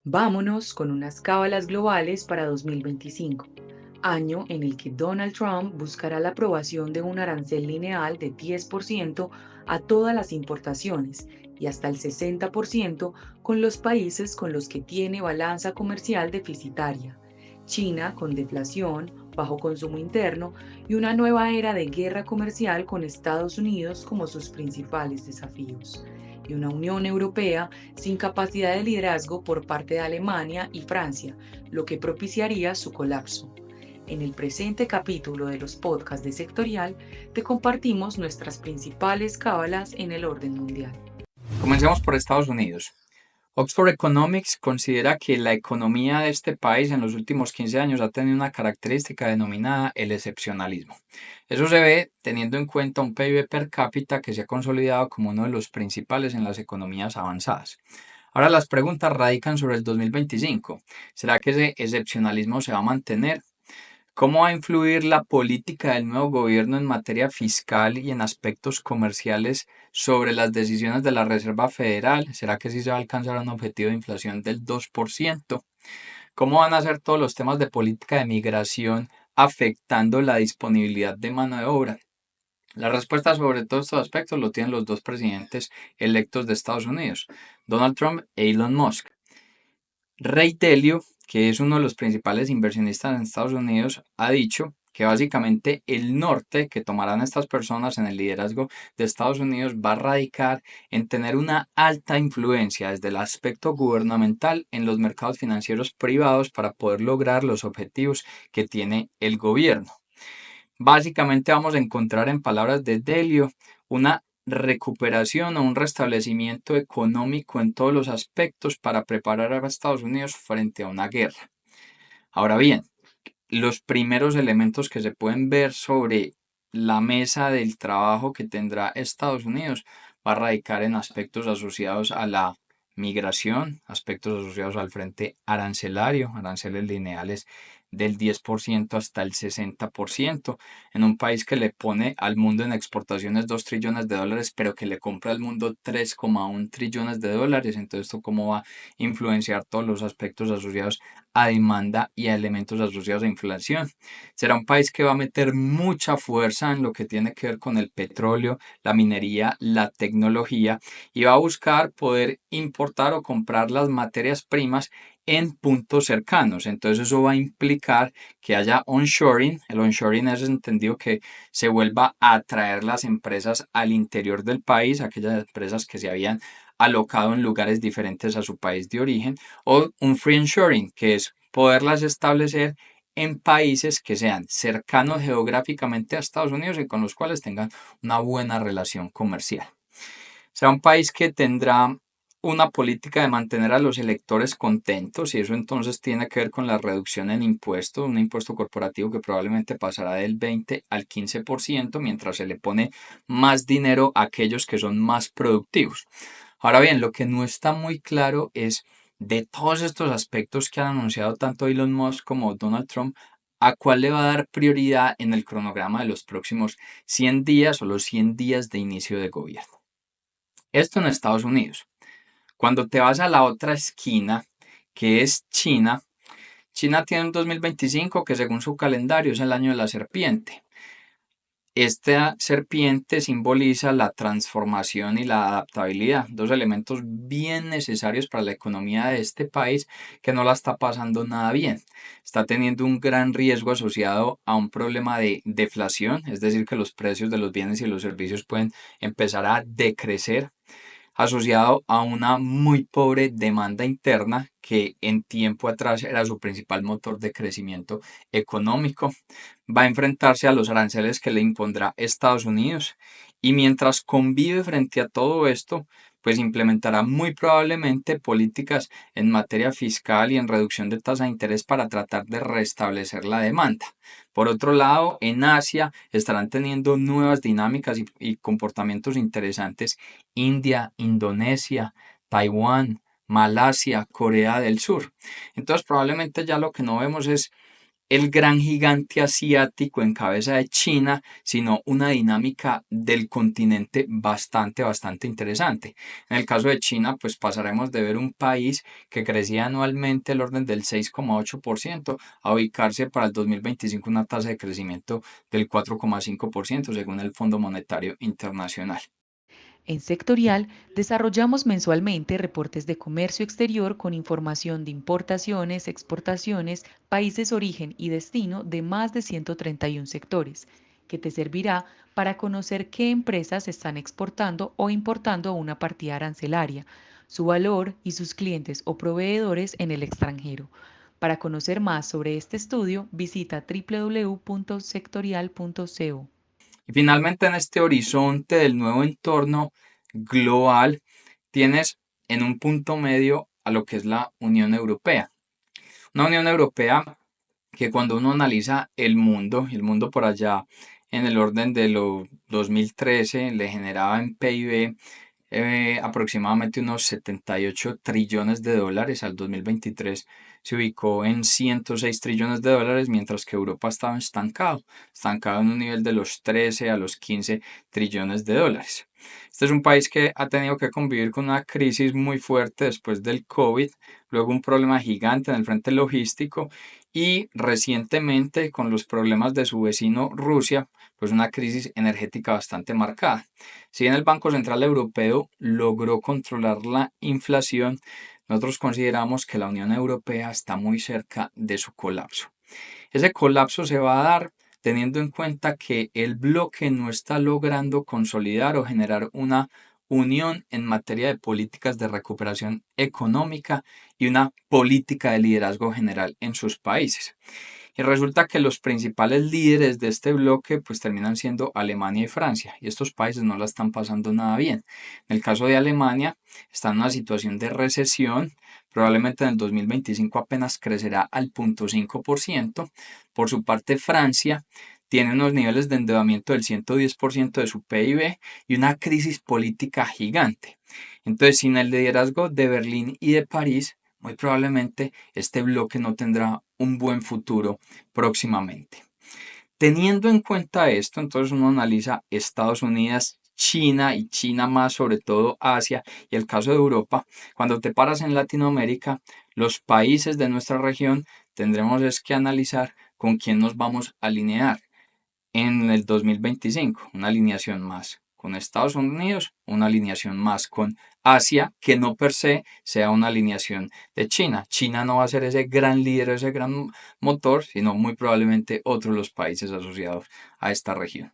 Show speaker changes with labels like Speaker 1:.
Speaker 1: Vámonos con unas cábalas globales para 2025, año en el que Donald Trump buscará la aprobación de un arancel lineal de 10% a todas las importaciones y hasta el 60% con los países con los que tiene balanza comercial deficitaria. China con deflación, bajo consumo interno y una nueva era de guerra comercial con Estados Unidos como sus principales desafíos. Y una Unión Europea sin capacidad de liderazgo por parte de Alemania y Francia, lo que propiciaría su colapso. En el presente capítulo de los podcasts de Sectorial, te compartimos nuestras principales cábalas en el orden mundial.
Speaker 2: Comencemos por Estados Unidos. Oxford Economics considera que la economía de este país en los últimos 15 años ha tenido una característica denominada el excepcionalismo. Eso se ve teniendo en cuenta un PIB per cápita que se ha consolidado como uno de los principales en las economías avanzadas. Ahora las preguntas radican sobre el 2025. ¿Será que ese excepcionalismo se va a mantener? ¿Cómo va a influir la política del nuevo gobierno en materia fiscal y en aspectos comerciales sobre las decisiones de la Reserva Federal? ¿Será que sí se va a alcanzar un objetivo de inflación del 2%? ¿Cómo van a ser todos los temas de política de migración afectando la disponibilidad de mano de obra? La respuesta sobre todos estos aspectos lo tienen los dos presidentes electos de Estados Unidos, Donald Trump e Elon Musk. Ray Dalio, que es uno de los principales inversionistas en Estados Unidos, ha dicho que básicamente el norte que tomarán estas personas en el liderazgo de Estados Unidos va a radicar en tener una alta influencia desde el aspecto gubernamental en los mercados financieros privados para poder lograr los objetivos que tiene el gobierno. Básicamente vamos a encontrar en palabras de Delio una recuperación o un restablecimiento económico en todos los aspectos para preparar a Estados Unidos frente a una guerra. Ahora bien, los primeros elementos que se pueden ver sobre la mesa del trabajo que tendrá Estados Unidos va a radicar en aspectos asociados a la migración, aspectos asociados al frente arancelario, aranceles lineales del 10% hasta el 60%, en un país que le pone al mundo en exportaciones 2 trillones de dólares, pero que le compra al mundo 3,1 trillones de dólares. Entonces, ¿esto cómo va a influenciar todos los aspectos asociados a demanda y a elementos asociados a inflación? Será un país que va a meter mucha fuerza en lo que tiene que ver con el petróleo, la minería, la tecnología y va a buscar poder importar o comprar las materias primas en puntos cercanos. Entonces eso va a implicar que haya onshoring. El onshoring es entendido que se vuelva a atraer las empresas al interior del país, aquellas empresas que se habían alocado en lugares diferentes a su país de origen, o un friendshoring, que es poderlas establecer en países que sean cercanos geográficamente a Estados Unidos y con los cuales tengan una buena relación comercial. Será un país que tendrá una política de mantener a los electores contentos y eso entonces tiene que ver con la reducción en impuestos, un impuesto corporativo que probablemente pasará del 20 al 15% mientras se le pone más dinero a aquellos que son más productivos. Ahora bien, lo que no está muy claro es de todos estos aspectos que han anunciado tanto Elon Musk como Donald Trump, ¿a cuál le va a dar prioridad en el cronograma de los próximos 100 días o los 100 días de inicio de gobierno? Esto en Estados Unidos. Cuando te vas a la otra esquina, que es China, China tiene un 2025 que según su calendario es el año de la serpiente. Esta serpiente simboliza la transformación y la adaptabilidad, dos elementos bien necesarios para la economía de este país que no la está pasando nada bien. Está teniendo un gran riesgo asociado a un problema de deflación, es decir, que los precios de los bienes y los servicios pueden empezar a decrecer asociado a una muy pobre demanda interna que en tiempo atrás era su principal motor de crecimiento económico. Va a enfrentarse a los aranceles que le impondrá Estados Unidos y mientras convive frente a todo esto, pues implementará muy probablemente políticas en materia fiscal y en reducción de tasa de interés para tratar de restablecer la demanda. Por otro lado, en Asia estarán teniendo nuevas dinámicas y comportamientos interesantes India, Indonesia, Taiwán, Malasia, Corea del Sur. Entonces probablemente ya lo que no vemos es el gran gigante asiático en cabeza de China, sino una dinámica del continente bastante interesante. En el caso de China, pues pasaremos de ver un país que crecía anualmente el orden del 6,8% a ubicarse para el 2025 una tasa de crecimiento del 4,5% según el Fondo Monetario Internacional.
Speaker 1: En Sectorial, desarrollamos mensualmente reportes de comercio exterior con información de importaciones, exportaciones, países origen y destino de más de 131 sectores, que te servirá para conocer qué empresas están exportando o importando una partida arancelaria, su valor y sus clientes o proveedores en el extranjero. Para conocer más sobre este estudio, visita www.sectorial.co.
Speaker 2: Y finalmente, en este horizonte del nuevo entorno global, tienes en un punto medio a lo que es la Unión Europea. Una Unión Europea que cuando uno analiza el mundo por allá en el orden de los 2013 le generaba en PIB aproximadamente unos 78 trillones de dólares. Al 2023 se ubicó en 106 trillones de dólares, mientras que Europa estaba estancado en un nivel de los 13 a los 15 trillones de dólares. Este es un país que ha tenido que convivir con una crisis muy fuerte después del COVID, luego un problema gigante en el frente logístico y recientemente con los problemas de su vecino Rusia, pues una crisis energética bastante marcada. Si bien el Banco Central Europeo logró controlar la inflación, nosotros consideramos que la Unión Europea está muy cerca de su colapso. Ese colapso se va a dar teniendo en cuenta que el bloque no está logrando consolidar o generar una unión en materia de políticas de recuperación económica y una política de liderazgo general en sus países. Y resulta que los principales líderes de este bloque pues terminan siendo Alemania y Francia, y estos países no la están pasando nada bien. En el caso de Alemania, está en una situación de recesión, probablemente en el 2025 apenas crecerá al 0,5%. Por su parte, Francia tiene unos niveles de endeudamiento del 110% de su PIB y una crisis política gigante. Entonces, sin el liderazgo de Berlín y de París, muy probablemente este bloque no tendrá un buen futuro próximamente. Teniendo en cuenta esto, entonces uno analiza Estados Unidos, China y China más, sobre todo Asia y el caso de Europa. Cuando te paras en Latinoamérica, los países de nuestra región tendremos es que analizar con quién nos vamos a alinear en el 2025, una alineación más con Estados Unidos, una alineación más con Asia, que no per se sea una alineación de China. China no va a ser ese gran líder, ese gran motor, sino muy probablemente otros los países asociados a esta región.